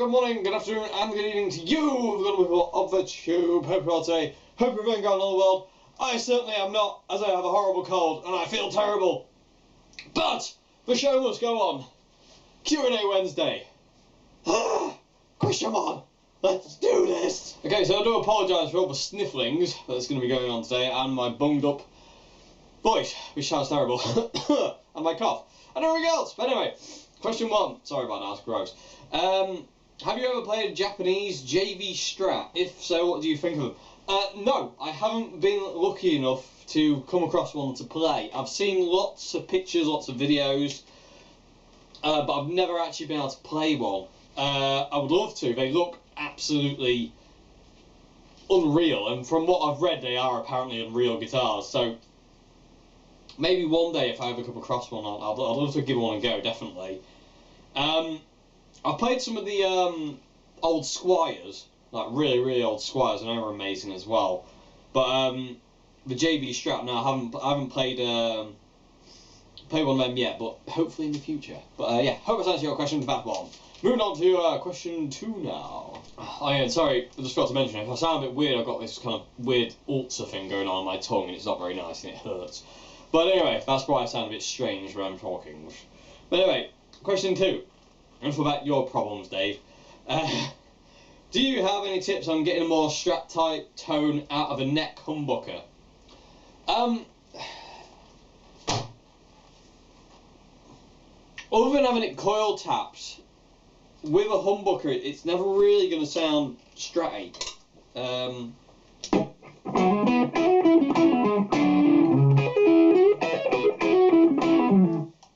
good morning, good afternoon, and good evening to you, the people of the tube. Hope you're all today. Hope you're doing well in the world. I certainly am not, as I have a horrible cold and I feel terrible. But the show must go on. Q&A Wednesday. Question on. Let's do this. Okay, so I do apologise for all the snifflings that's going to be going on today and my bunged up voice, which sounds terrible, and my cough and everything else. But anyway, question 1. Sorry about that, that's gross. Have you ever played Japanese JV Strat? If so, what do you think of them? No, I haven't been lucky enough to come across one to play. I've seen lots of pictures, lots of videos, but I've never actually been able to play one. I would love to. They look absolutely unreal, and from what I've read, they are apparently unreal guitars. So maybe one day, if I ever come across one, I'd love to give one a go. Definitely. I've played some of the old Squires, like really old Squires, and they were amazing as well. But the JV Strat, no, I haven't played one of them yet, but hopefully in the future. But yeah, hope that's answered your question to that one. Moving on to question 2 now. Oh yeah, sorry, I just forgot to mention, if I sound a bit weird, I've got this kind of weird ulcer thing going on my tongue, and it's not very nice, and it hurts. But anyway, that's why I sound a bit strange when I'm talking. But anyway, question 2. And for that, your problems, Dave. Do you have any tips on getting a more Strat type tone out of a neck humbucker? Other than having it coil tapped, with a humbucker, it's never really going to sound stratty.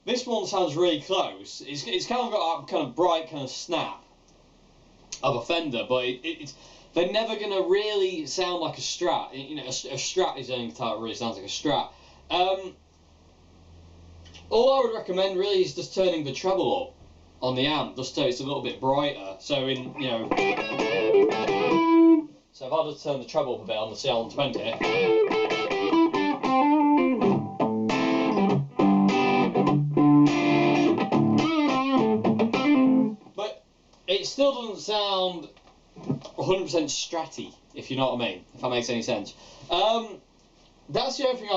This one sounds really close. It's kind of got a kind of bright kind of snap of a Fender, but they're never going to really sound like a Strat. You know, a Strat is the only guitar that really sounds like a Strat. All I would recommend really is just turning the treble up on the amp, just so it's a little bit brighter. So in, you know, so if I just turn the treble up a bit on the CL120. But it still doesn't sound 100% stratty, if you know what I mean, if that makes any sense. That's the only thing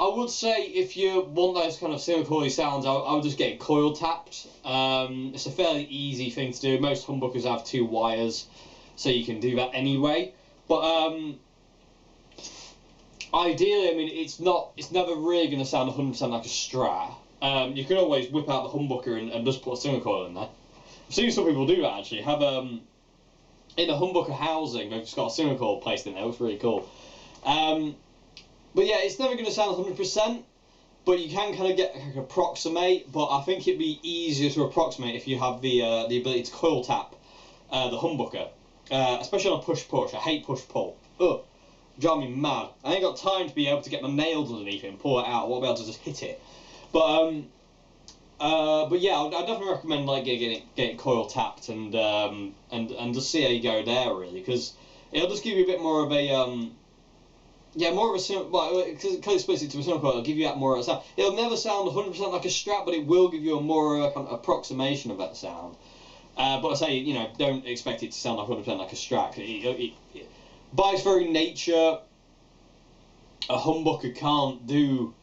I would say if you want those kind of single coily sounds, I would just get it coil tapped. It's a fairly easy thing to do. Most humbuckers have 2 wires, so you can do that anyway. But ideally, I mean, it's never really going to sound 100% like a Strat. You can always whip out the humbucker and just put a single coil in there. I've seen some people do that actually. Have in a humbucker housing, they've just got a single coil placed in there. It looks really cool. But yeah, it's never going to sound 100%, but you can kind of approximate. But I think it'd be easier to approximate if you have the ability to coil tap the humbucker, especially on a push-push. I hate push-pull. Ugh, drive me mad. I ain't got time to be able to get my nails underneath it and pull it out. I won't be able to just hit it. But yeah, I'd definitely recommend like getting it coil tapped and just see how you go there really, because it'll just give you a bit more of a yeah, more of a single, well, because it splits it to a single coil, it'll give you that more of a sound. It'll never sound 100% like a Strat, but it will give you a more kind of approximation of that sound. But I say, you know, don't expect it to sound like 100% like a Strat. By its very nature, a humbucker can't do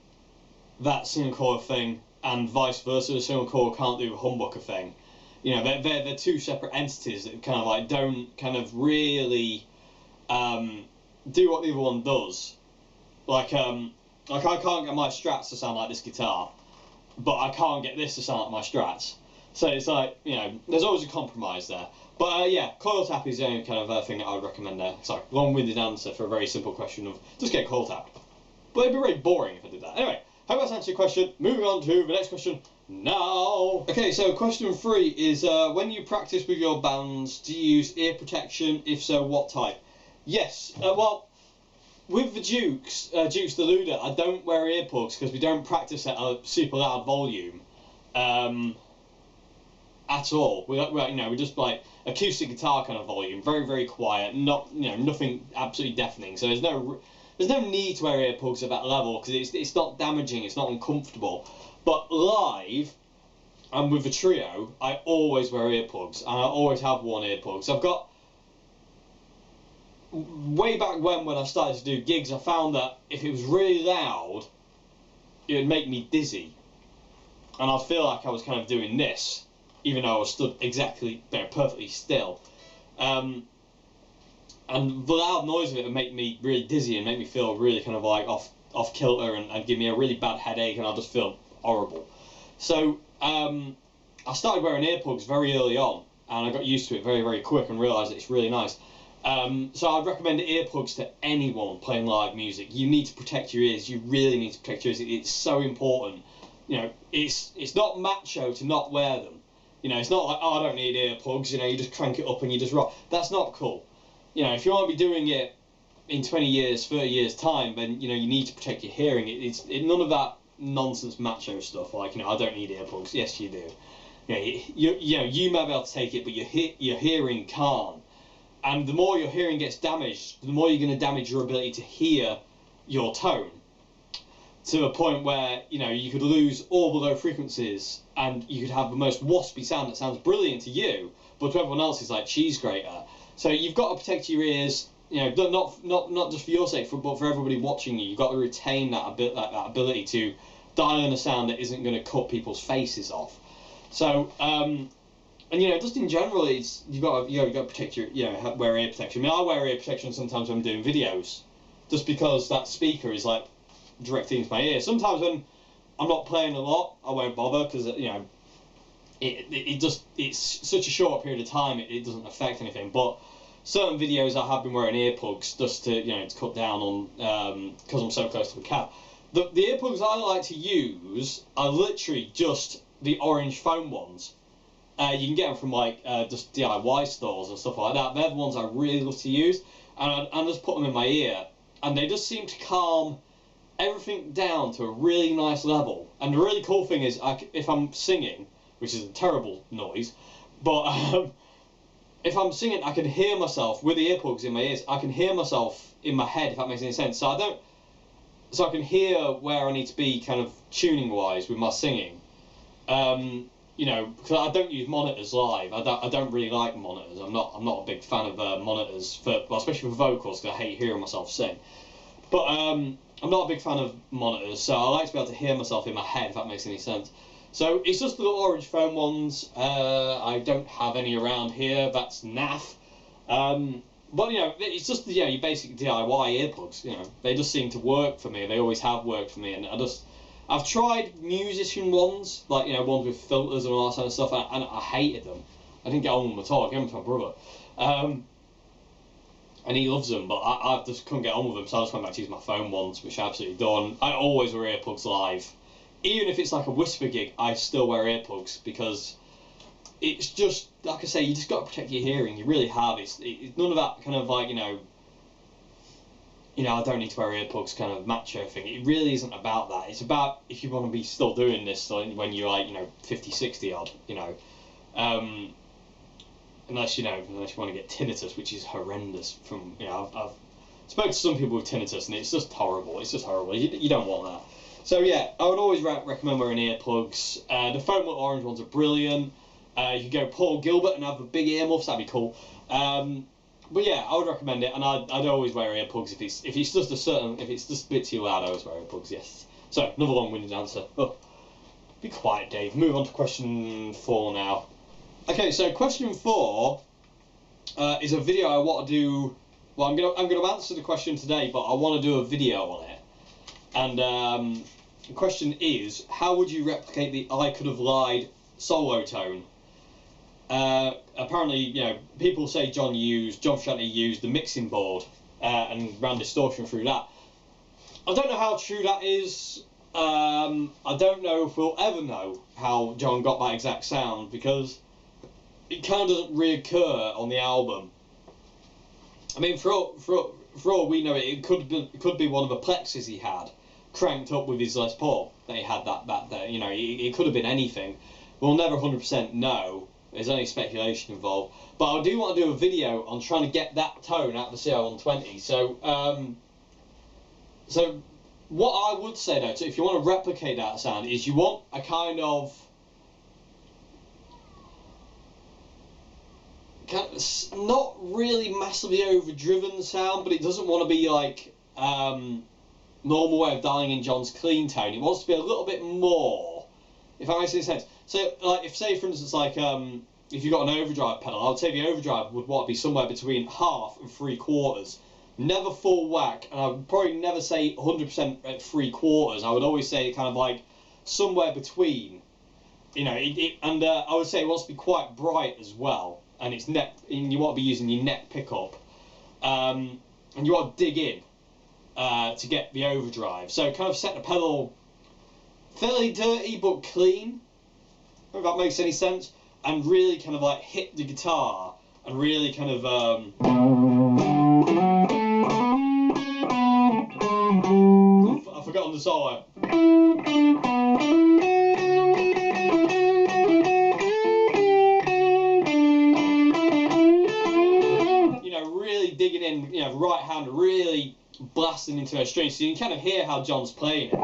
that single coil thing, and vice versa, a single coil can't do a humbucker thing. You know, they're 2 separate entities that kind of like don't kind of really do what the other one does. Like I can't get my Strats to sound like this guitar, but I can't get this to sound like my Strats. So it's like, you know, there's always a compromise there. But yeah, coil tap is the only kind of thing that I would recommend there. Sorry, long-winded answer for a very simple question of just get coil tapped. But it'd be very boring if I did that. Anyway, hope that's answered your question. Moving on to the next question now. Okay, so question 3 is when you practice with your bands, do you use ear protection? If so, what type? Yes, well, with the Dukes the Luda, I don't wear earplugs because we don't practice at a super loud volume at all. We just like acoustic guitar kind of volume, very quiet, not, you know, nothing absolutely deafening. So there's no need to wear earplugs at that level because it's not damaging, it's not uncomfortable. But live, And with the trio, I always wear earplugs, and I always have worn earplugs. I've got, way back when I started to do gigs, I found that if it was really loud, it would make me dizzy. And I'd feel like I was kind of doing this, even though I was stood exactly, perfectly still. And the loud noise of it would make me really dizzy and make me feel really kind of like off kilter and give me a really bad headache, and I'll just feel horrible. So I started wearing earplugs very early on, and I got used to it very, very quick and realised that it's really nice. So I'd recommend earplugs to anyone playing live music. You need to protect your ears. You really need to protect your ears. It's so important. You know, it's not macho to not wear them. You know, it's not like, oh, I don't need earplugs. You know, you just crank it up and you just rock. That's not cool. You know, if you want to be doing it in 20 years, 30 years time, then, you know, you need to protect your hearing. It's none of that nonsense macho stuff like, you know, I don't need earplugs. Yes, you do. You know, you may be able to take it, but your hearing can't. And the more your hearing gets damaged, the more you're going to damage your ability to hear your tone, to a point where, you know, you could lose all the low frequencies and you could have the most waspy sound that sounds brilliant to you, but to everyone else is like cheese grater. So you've got to protect your ears, you know, not just for your sake, but for everybody watching you. You've got to retain that ability to dial in a sound that isn't going to cut people's faces off. So, and you know, just in general, it's you've got to protect your, you know, wear ear protection. I mean, I wear ear protection sometimes when I'm doing videos, just because that speaker is like directly into my ear. Sometimes when I'm not playing a lot, I won't bother because, you know, it's such a short period of time, it doesn't affect anything. But certain videos I have been wearing earplugs just to, you know, to cut down on, because I'm so close to the cab. The earplugs I like to use are literally just the orange foam ones. You can get them from like just DIY stores and stuff like that. They're the ones I really love to use, and I just put them in my ear, and they just seem to calm everything down to a really nice level. And the really cool thing is, if I'm singing, which is a terrible noise, but if I'm singing, I can hear myself with the earplugs in my ears. I can hear myself in my head, if that makes any sense. So I can hear where I need to be, kind of tuning wise, with my singing. You know, because I don't use monitors live. I don't really like monitors. I'm not a big fan of monitors especially for vocals, because I hate hearing myself sing. But I'm not a big fan of monitors, so I like to be able to hear myself in my head, if that makes any sense. So it's just the little orange foam ones. I don't have any around here. That's naff. But you know, it's just, you know, your basic DIY earplugs. You know, they just seem to work for me. They always have worked for me, and I've tried musician ones, like, you know, ones with filters and all that kind of stuff, and I hated them. I didn't get on with them at all. I gave them to my brother, and he loves them, but I just couldn't get on with them, so I just went back to use my phone ones, which I absolutely adore. I always wear earplugs live. Even if it's like a whisper gig, I still wear earplugs, because it's just, like I say, you just got to protect your hearing. You really have. It's none of that kind of like, you know, I don't need to wear earplugs kind of macho thing. It really isn't about that. It's about if you want to be still doing this when you're like, you know, 50, 60 odd, you know. Unless you want to get tinnitus, which is horrendous. From, you know, I've spoken to some people with tinnitus, and it's just horrible. It's just horrible. You don't want that. So yeah, I would always recommend wearing earplugs. The foam little orange ones are brilliant. You could go Paul Gilbert and have the big earmuffs. That'd be cool. But yeah, I would recommend it, and I'd always wear earplugs if it's just a bit too loud. I always wear earplugs. Yes. So another long-winded answer. Oh, be quiet, Dave. Move on to question 4 now. Okay, so question 4 is a video I want to do. Well, I'm gonna answer the question today, but I want to do a video on it. And the question is, how would you replicate the "I Could Have Lied" solo tone? Apparently, you know, people say John Frusciante used the mixing board and ran distortion through that. I don't know how true that is. I don't know if we'll ever know how John got that exact sound, because it kind of doesn't reoccur on the album. I mean, for all we know, it could be one of the plexes he had cranked up with his Les Paul that he had that you know, it could have been anything. We'll never 100% know. There's only speculation involved. But I do want to do a video on trying to get that tone out of the CR120. So what I would say though, if you want to replicate that sound, is you want a kind of not really massively overdriven sound, but it doesn't want to be like normal way of dialing in John's clean tone. It wants to be a little bit more, if that makes any sense. So, like, if say for instance, like if you've got an overdrive pedal, I would say the overdrive would want to be somewhere between half and 3/4. Never full whack, and I would probably never say 100% at 3/4. I would always say kind of like somewhere between. You know, and I would say it wants to be quite bright as well, and it's neck. And you want to be using your neck pickup, and you want to dig in to get the overdrive. So kind of set the pedal fairly dirty but clean, if that makes any sense, and really kind of like hit the guitar and really kind of I forgot on the solo. You know, really digging in, you know, right hand really blasting into those strings, so you can kind of hear how John's playing it.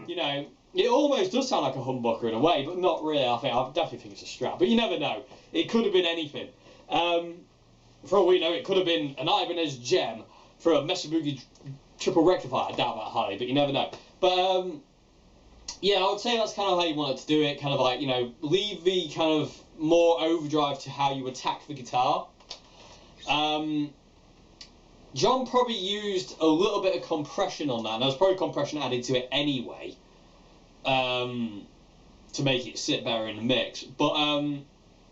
You know, it almost does sound like a humbucker in a way, but not really. I definitely think it's a Strat, but you never know. It could have been anything. For all we know, it could have been an Ibanez Gem for a Mesa Boogie triple rectifier. I doubt that highly, but you never know. But yeah, I would say that's kind of how you wanted to do it. Kind of like, you know, leave the kind of more overdrive to how you attack the guitar. John probably used a little bit of compression on that, and there was probably compression added to it anyway, to make it sit better in the mix, but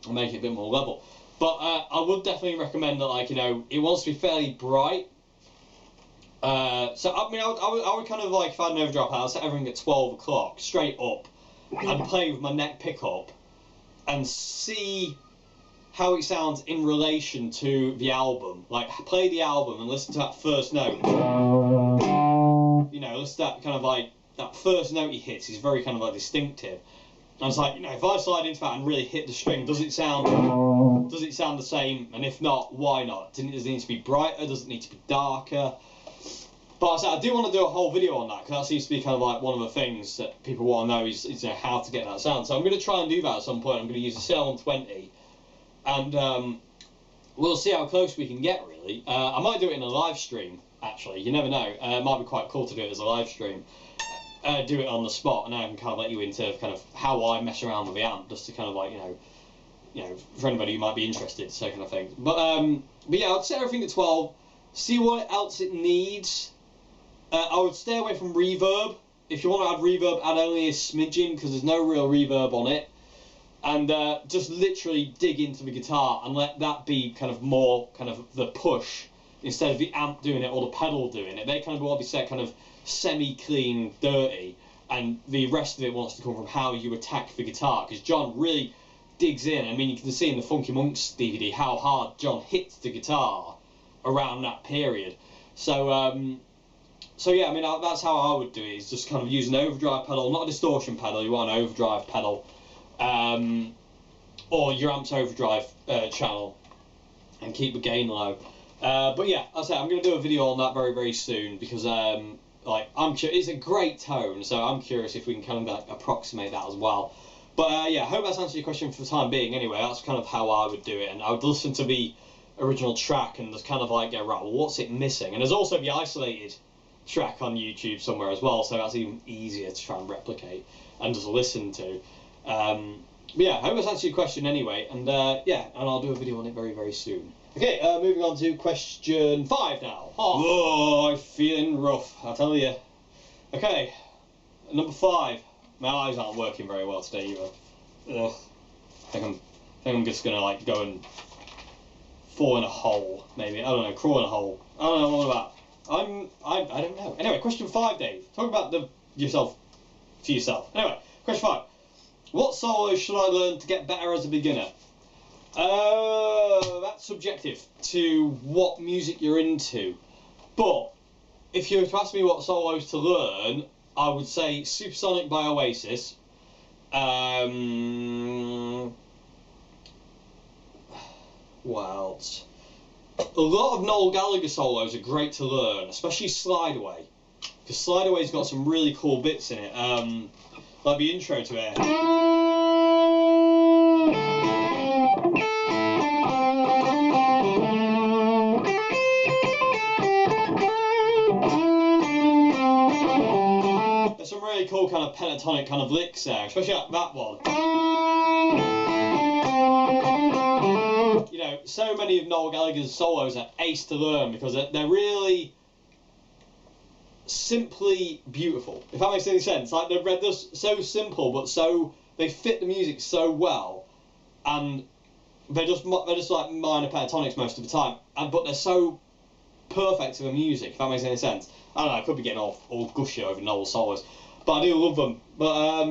or make it a bit more level. But I would definitely recommend that, like, you know, it wants to be fairly bright. So I mean, I would kind of like, if I had an overdrive pedal, I'd set everything at 12 o'clock straight up, and play with my neck pickup, and see how it sounds in relation to the album. Like, play the album and listen to that first note. You know, listen to that kind of like, that first note he hits is very kind of like distinctive. And it's like, you know, if I slide into that and really hit the string, does it sound the same? And if not, why not? Does it need to be brighter? Does it need to be darker? But I do want to do a whole video on that, because that seems to be kind of like one of the things that people want to know is you know, how to get that sound. So I'm going to try and do that at some point. I'm going to use a CL120, and we'll see how close we can get, really. I might do it in a live stream, actually. You never know. It might be quite cool to do it as a live stream. Do it on the spot, and I can kind of let you into kind of how I mess around with the amp, just to kind of like, you know, for anybody who might be interested, so kind of thing. But yeah, I'd set everything at 12. See what else it needs. I would stay away from reverb. If you want to add reverb, add only a smidgen, because there's no real reverb on it. And just literally dig into the guitar and let that be kind of more kind of the push, instead of the amp doing it or the pedal doing it. They kind of want to be set kind of semi-clean, dirty, and the rest of it wants to come from how you attack the guitar, because John really digs in. I mean, you can see in the Funky Monks DVD how hard John hits the guitar around that period. So yeah, I mean, that's how I would do it, is just kind of use an overdrive pedal, not a distortion pedal. You want an overdrive pedal, or your amp's overdrive channel, and keep the gain low. But yeah, as I say, I'm going to do a video on that very, very soon, because like, it's a great tone, so I'm curious if we can kind of like approximate that as well. But yeah, I hope that's answered your question for the time being. Anyway, that's kind of how I would do it, and I would listen to the original track and just kind of like go, right, well, what's it missing? And there's also the isolated track on YouTube somewhere as well, so that's even easier to try and replicate and just listen to. But yeah, I hope that's answered your question anyway, and yeah, and I'll do a video on it very, very soon. Okay, moving on to question 5 now. Oh, I'm feeling rough, I tell you. Okay, number 5. My eyes aren't working very well today either. Ugh. I think I'm just gonna like go and fall in a hole, maybe. I don't know, crawl in a hole. I don't know what about. I don't know. Anyway, question 5, Dave. Talk about yourself to yourself. Anyway, question 5. What solo should I learn to get better as a beginner? That's subjective to what music you're into. But if you were to ask me what solos to learn, I would say Supersonic by Oasis. What else? A lot of Noel Gallagher solos are great to learn, especially Slide Away, because Slide Away's got some really cool bits in it. Like the intro to it. There's some really cool kind of pentatonic kind of licks there, especially like that one. You know, so many of Noel Gallagher's solos are ace to learn because they're really simply beautiful, if that makes any sense. Like they're just so simple, but so they fit the music so well, and they're just like minor pentatonics most of the time, but they're so perfect to the music, if that makes any sense. I don't know, I could be getting all gushy over Noel solos, but I do love them. But I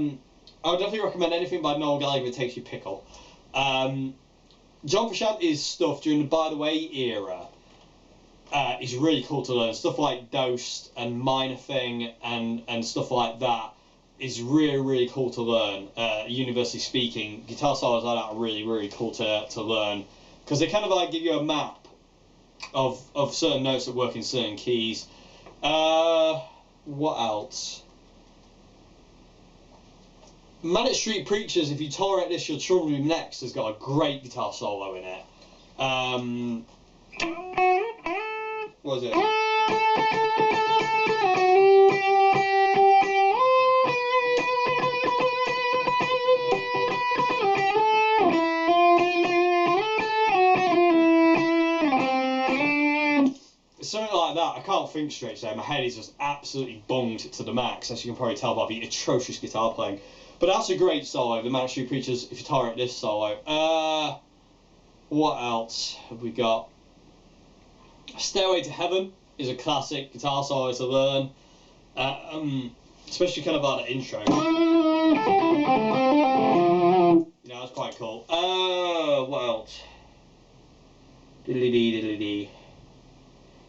would definitely recommend anything by Noel Gallagher that takes you pickle. John Frusciante's stuff during the By the Way era is really cool to learn. Stuff like Dosed and Minor Thing and stuff like that is really, really cool to learn. Universally speaking, guitar solos like that are really, really cool to learn, because they kind of like give you a map of certain notes that work in certain keys. What else? Manic Street Preachers, If You Tolerate This, You'll Trouble Me Next, has got a great guitar solo in it. What was it? Something like that. I can't think straight today. My head is just absolutely bunged to the max, as you can probably tell by the atrocious guitar playing. But that's a great solo, the Manic Street Preachers, If You Tolerate This solo. What else have we got? Stairway to Heaven is a classic guitar solo to learn, especially kind of like the intro. You know, that's quite cool. What else? Diddly-dee, diddly-dee.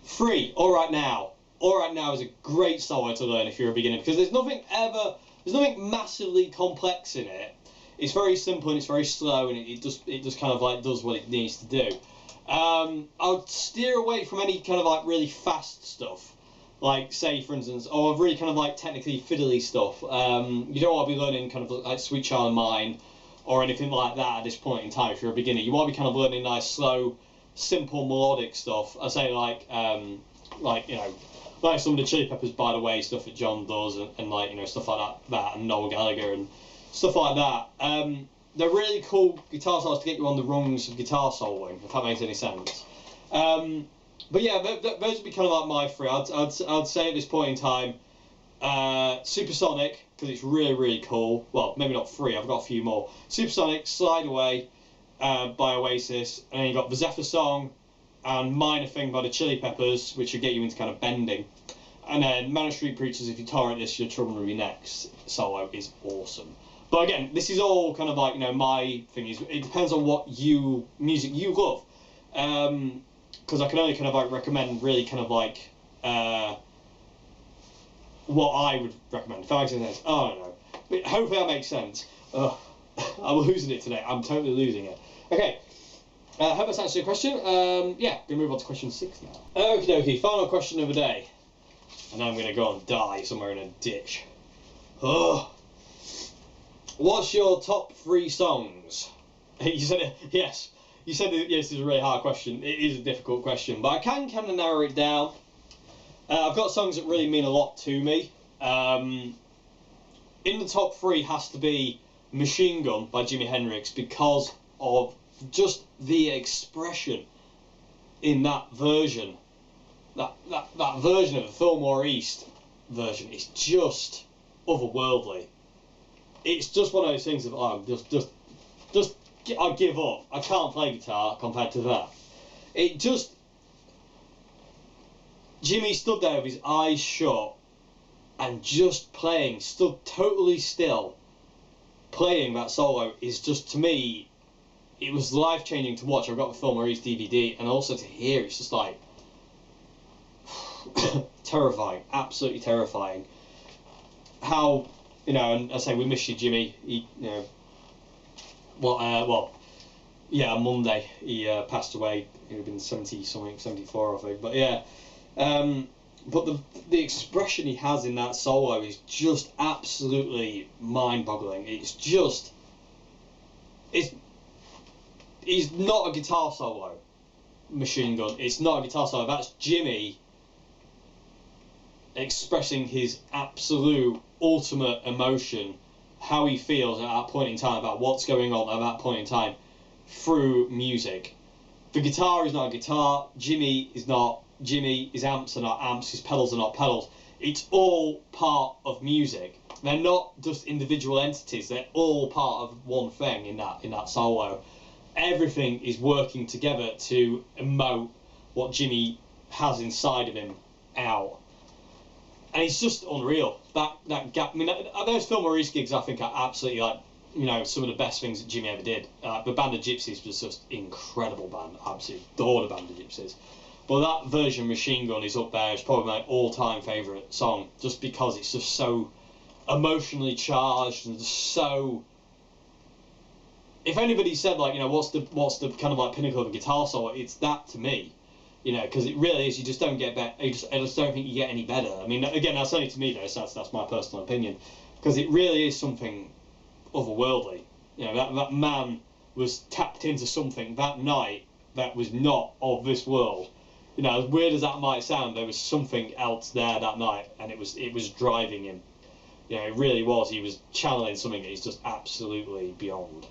Free, Alright Now. Alright Now is a great solo to learn if you're a beginner, because there's nothing massively complex in it. It's very simple and it's very slow, and it just kind of like does what it needs to do. I would steer away from any kind of like really fast stuff, like say for instance, or really kind of like technically fiddly stuff. You don't want to be learning kind of like Sweet Child of Mine or anything like that at this point in time if you're a beginner. You want to be kind of learning nice, slow, simple melodic stuff. I say like you know, like some of the Chili Peppers By the Way stuff that John does, and like, you know, stuff like that and Noel Gallagher and stuff like that. They're really cool guitar solos to get you on the rungs of guitar soloing, if that makes any sense. But yeah, those would be kind of like my three. I'd say at this point in time, Supersonic, because it's really, really cool. Well, maybe not three, I've got a few more. Supersonic, Slide Away by Oasis, and then you got the Zephyr Song and Minor Thing by the Chili Peppers, which will get you into kind of bending. And then Manic Street Preachers, If You Tolerate This, You'll Trouble Me Next solo is awesome. But again, this is all kind of like, you know, my thing is, it depends on what music you love. Because I can only kind of like recommend really kind of like what I would recommend. If that makes any sense. Oh, I don't know. But hopefully that makes sense. I'm losing it today. I'm totally losing it. Okay. I hope that's answered your question. Yeah, going to move on to question 6 now. Okie dokie, final question of the day. And then I'm going to go and die somewhere in a ditch. Oh. What's your top 3 songs? You said it, yes. You said that, yes, it's a really hard question. It is a difficult question, but I can kind of narrow it down. I've got songs that really mean a lot to me. In the top 3 has to be Machine Gun by Jimi Hendrix, because of just the expression in that version. That version of the Fillmore East version is just otherworldly. It's just one of those things of, oh, I give up. I can't play guitar compared to that. It just, Jimmy stood there with his eyes shut and just playing, stood totally still, playing that solo is just, to me, it was life-changing to watch. I've got the Fillmore East DVD, and also to hear, it's just like, terrifying, absolutely terrifying. How, you know, and I say we miss you, Jimmy. He, you know, well, Yeah, Monday he passed away. He'd have been 70 something, 74 I think. But yeah, but the expression he has in that solo is just absolutely mind-boggling. It's not a guitar solo, Machine Gun. It's not a guitar solo. That's Jimmy expressing his absolute ultimate emotion, how he feels at that point in time, about what's going on at that point in time, through music. The guitar is not a guitar, Jimmy is not Jimmy, his amps are not amps, his pedals are not pedals. It's all part of music. They're not just individual entities, they're all part of one thing in that solo. Everything is working together to emote what Jimmy has inside of him out. And it's just unreal. That gap. I mean, those Phil Maurice gigs, I think, are absolutely, like, you know, some of the best things that Jimmy ever did. The Band of Gypsies was just incredible band. Absolutely adore the Band of Gypsies. But that version, Machine Gun, is up there. It's probably my all-time favourite song, just because it's just so emotionally charged and just so. If anybody said, like, you know, what's the kind of like pinnacle of a guitar solo, it's that to me. You know, because it really is. You just don't get better. I just don't think you get any better. I mean, again, that's only to me though. So that's my personal opinion, because it really is something otherworldly. You know, that man was tapped into something that night that was not of this world. You know, as weird as that might sound, there was something else there that night, and it was driving him. You know, it really was. He was channeling something that he's just absolutely beyond.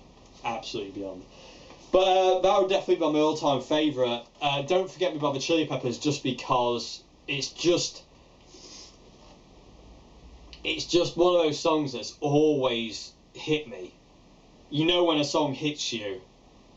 But that would definitely be my all-time favourite. Don't Forget Me by the Chili Peppers, just because it's just one of those songs that's always hit me. You know, when a song hits you,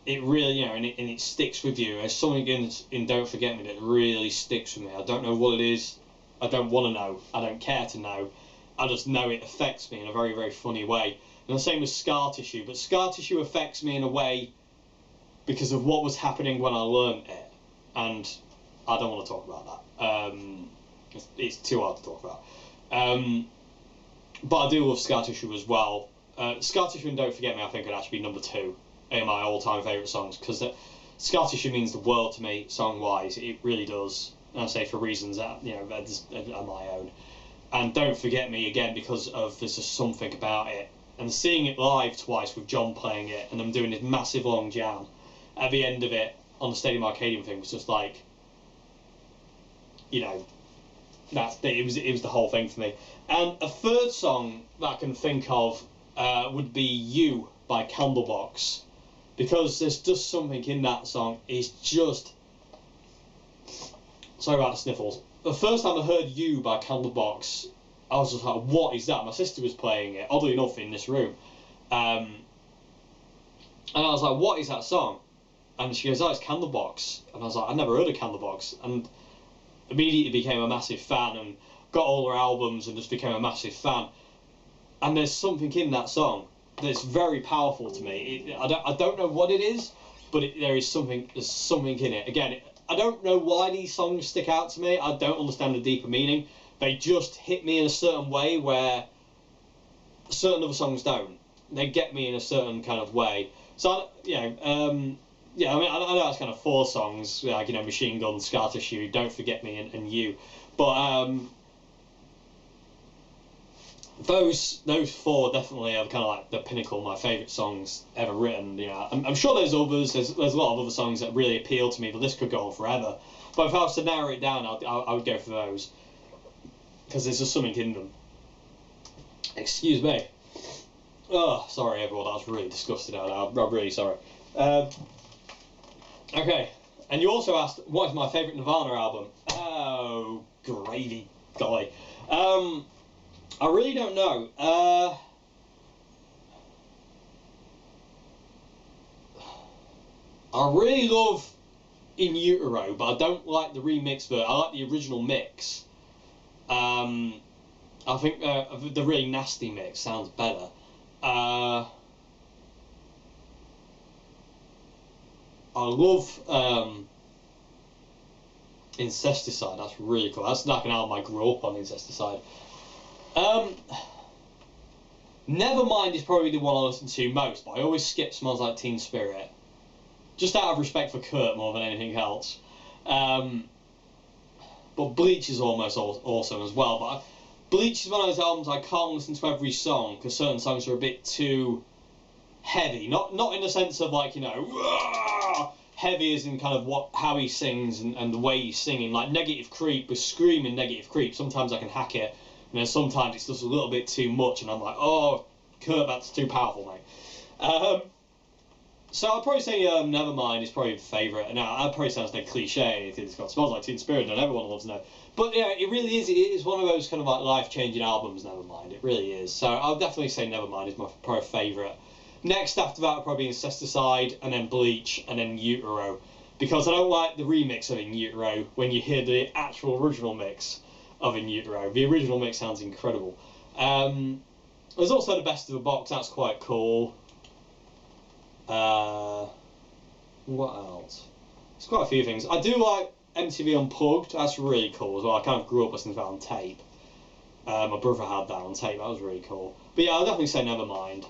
it really, you know, and it sticks with you. There's something in Don't Forget Me that really sticks with me. I don't know what it is. I don't want to know. I don't care to know. I just know it affects me in a very, very funny way. And the same with Scar Tissue. But Scar Tissue affects me in a way because of what was happening when I learned it, and I don't want to talk about that. It's too hard to talk about. But I do love Scar Tissue as well. Scar Tissue and Don't Forget Me, I think, would actually be number 2 in my all-time favourite songs, because Scar Tissue means the world to me, song-wise. It really does. And I say for reasons that, you know, are my own. And Don't Forget Me, again, because of there's just something about it. And seeing it live twice with John playing it, and them doing this massive long jam at the end of it on the Stadium Arcadium thing, was just like, you know, it was the whole thing for me. And a third song that I can think of would be You by Candlebox, because there's just something in that song. It's just, sorry about the sniffles. The first time I heard You by Candlebox, I was just like, what is that? My sister was playing it, oddly enough, in this room. And I was like, what is that song? And she goes, oh, it's Candlebox. And I was like, I'd never heard of Candlebox. And immediately became a massive fan and got all her albums and just became a massive fan. And there's something in that song that's very powerful to me. I don't know what it is, but there's something in it. Again, I don't know why these songs stick out to me. I don't understand the deeper meaning. They just hit me in a certain way where certain other songs don't. They get me in a certain kind of way. So, you know, yeah, I mean, I know that's kind of 4 songs, like, you know, Machine Gun, Scar Tissue, Don't Forget Me, and You. But those 4 definitely are kind of like the pinnacle of my favourite songs ever written. You know, I'm sure there's others. There's a lot of other songs that really appeal to me, but this could go on forever. But if I was to narrow it down, I would go for those, because there's just something in them. Excuse me. Oh, sorry everyone, I was really disgusted out there. I'm really sorry. Okay, and you also asked, what is my favourite Nirvana album? Oh, gravy, golly. I really don't know. I really love In Utero, but I don't like the remix version. I like the original mix. I think the really nasty mix sounds better. I love Incesticide. That's really cool. That's like an album I grew up on, Incesticide. Nevermind is probably the one I listen to most, but I always skip Smells Like Teen Spirit. just out of respect for Kurt more than anything else. But Bleach is almost awesome as well. But Bleach is one of those albums I can't listen to every song because certain songs are a bit too heavy. Not in the sense of like, you know, heavy as in kind of how he sings and the way he's singing. Like Negative Creep was screaming Negative Creep. Sometimes I can hack it, and then sometimes it's just a little bit too much, and I'm like, oh, Kurt, that's too powerful, mate. So I'd probably say Nevermind is probably favourite. And now that probably sounds like cliche. It's got Smells Like Teen Spirit and everyone loves it. But yeah, it really is. It is one of those kind of like life-changing albums, Nevermind. It really is. So I'll definitely say Nevermind is my probably favourite. Next after that would probably be Incesticide, and then Bleach, and then Utero. Because I don't like the remix of In Utero when you hear the actual original mix of In Utero. The original mix sounds incredible. There's also the Best of the Box. That's quite cool. What else? There's quite a few things. I do like MTV Unplugged. That's really cool as well. I kind of grew up listening to that on tape. My brother had that on tape. That was really cool. But yeah, I'll definitely say Nevermind.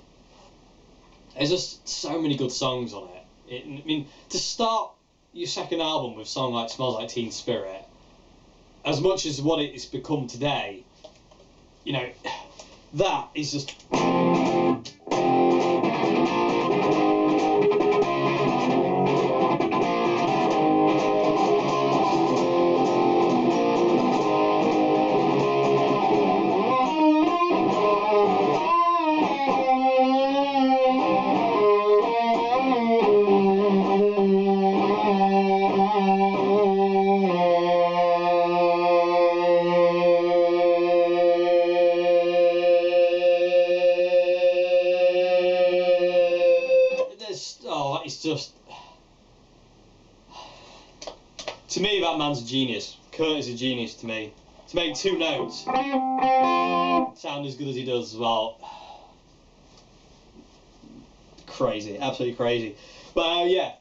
There's just so many good songs on it. I mean, to start your second album with a song like Smells Like Teen Spirit, as much as what it's become today, you know, that is just... To me, that man's a genius. Kurt is a genius to me. To make two notes sound as good as he does as well. Crazy, absolutely crazy. But yeah,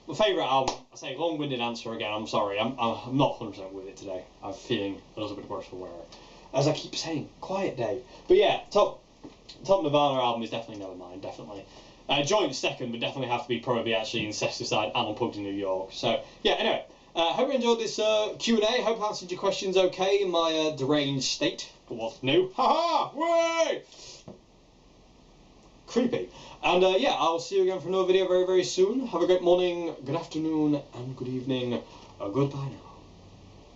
my favourite album, I say long-winded answer again, I'm sorry, I'm not 100% with it today. I'm feeling a little bit worse for wear. As I keep saying, quiet Dave. But yeah, top Nirvana album is definitely Nevermind, definitely. Joint second would definitely have to be probably actually Incesticide and Unplugged in New York. So yeah, anyway. Hope you enjoyed this Q&A. Hope I answered your questions okay in my deranged state. But what's new? Haha! Way! Creepy. And yeah, I'll see you again for another video very, very soon. Have a great morning, good afternoon, and good evening. Goodbye now.